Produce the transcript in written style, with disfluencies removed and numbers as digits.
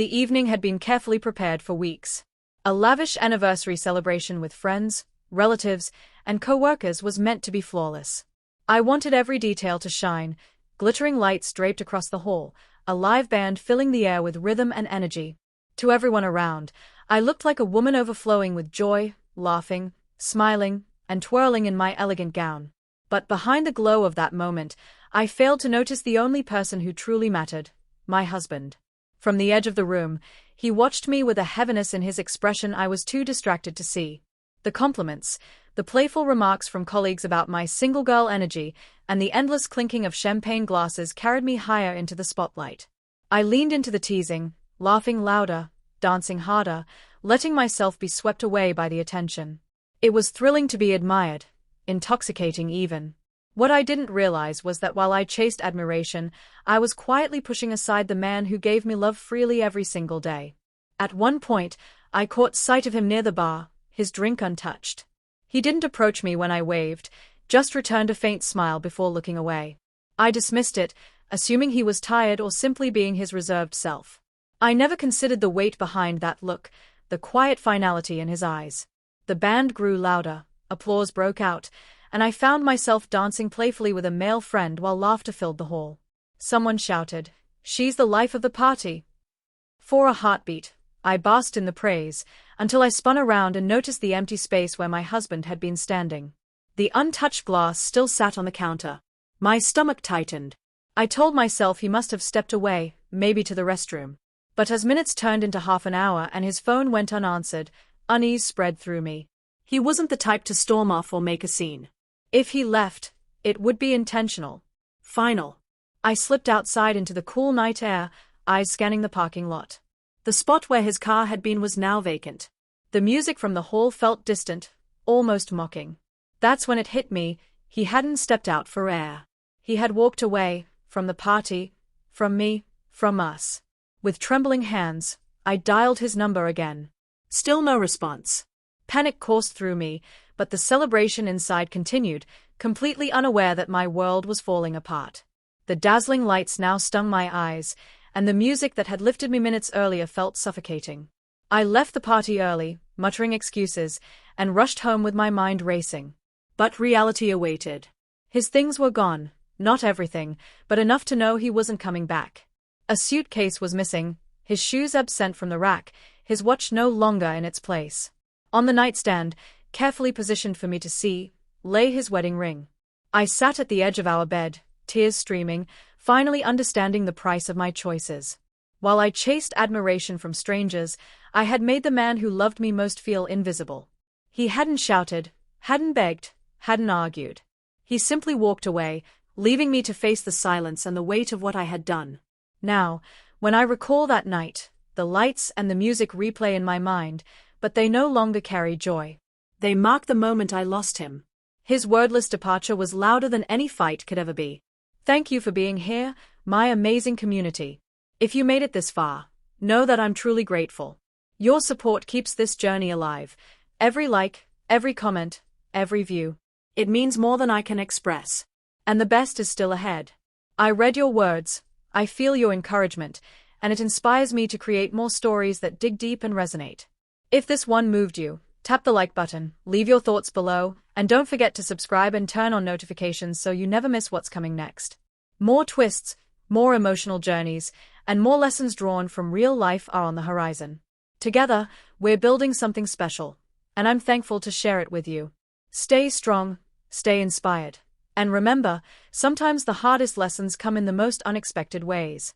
The evening had been carefully prepared for weeks. A lavish anniversary celebration with friends, relatives, and co-workers was meant to be flawless. I wanted every detail to shine, glittering lights draped across the hall, a live band filling the air with rhythm and energy. To everyone around, I looked like a woman overflowing with joy, laughing, smiling, and twirling in my elegant gown. But behind the glow of that moment, I failed to notice the only person who truly mattered, my husband. From the edge of the room, he watched me with a heaviness in his expression I was too distracted to see. The compliments, the playful remarks from colleagues about my single-girl energy, and the endless clinking of champagne glasses carried me higher into the spotlight. I leaned into the teasing, laughing louder, dancing harder, letting myself be swept away by the attention. It was thrilling to be admired, intoxicating even. What I didn't realize was that while I chased admiration, I was quietly pushing aside the man who gave me love freely every single day. At one point, I caught sight of him near the bar, his drink untouched. He didn't approach me when I waved, just returned a faint smile before looking away. I dismissed it, assuming he was tired or simply being his reserved self. I never considered the weight behind that look, the quiet finality in his eyes. The band grew louder, applause broke out, and I found myself dancing playfully with a male friend while laughter filled the hall. Someone shouted, "She's the life of the party." For a heartbeat, I basked in the praise, until I spun around and noticed the empty space where my husband had been standing. The untouched glass still sat on the counter. My stomach tightened. I told myself he must have stepped away, maybe to the restroom. But as minutes turned into half an hour and his phone went unanswered, unease spread through me. He wasn't the type to storm off or make a scene. If he left, it would be intentional. Final. I slipped outside into the cool night air, eyes scanning the parking lot. The spot where his car had been was now vacant. The music from the hall felt distant, almost mocking. That's when it hit me, he hadn't stepped out for air. He had walked away, from the party, from me, from us. With trembling hands, I dialed his number again. Still no response. Panic coursed through me, but the celebration inside continued, completely unaware that my world was falling apart. The dazzling lights now stung my eyes, and the music that had lifted me minutes earlier felt suffocating. I left the party early, muttering excuses, and rushed home with my mind racing. But reality awaited. His things were gone, not everything, but enough to know he wasn't coming back. A suitcase was missing, his shoes absent from the rack, his watch no longer in its place. On the nightstand, carefully positioned for me to see, lay his wedding ring. I sat at the edge of our bed, tears streaming, finally understanding the price of my choices. While I chased admiration from strangers, I had made the man who loved me most feel invisible. He hadn't shouted, hadn't begged, hadn't argued. He simply walked away, leaving me to face the silence and the weight of what I had done. Now, when I recall that night, the lights and the music replay in my mind, but they no longer carry joy. They mark the moment I lost him. His wordless departure was louder than any fight could ever be. Thank you for being here, my amazing community. If you made it this far, know that I'm truly grateful. Your support keeps this journey alive. Every like, every comment, every view. It means more than I can express. And the best is still ahead. I read your words, I feel your encouragement, and it inspires me to create more stories that dig deep and resonate. If this one moved you, tap the like button, leave your thoughts below, and don't forget to subscribe and turn on notifications so you never miss what's coming next. More twists, more emotional journeys, and more lessons drawn from real life are on the horizon. Together, we're building something special, and I'm thankful to share it with you. Stay strong, stay inspired, and remember, sometimes the hardest lessons come in the most unexpected ways.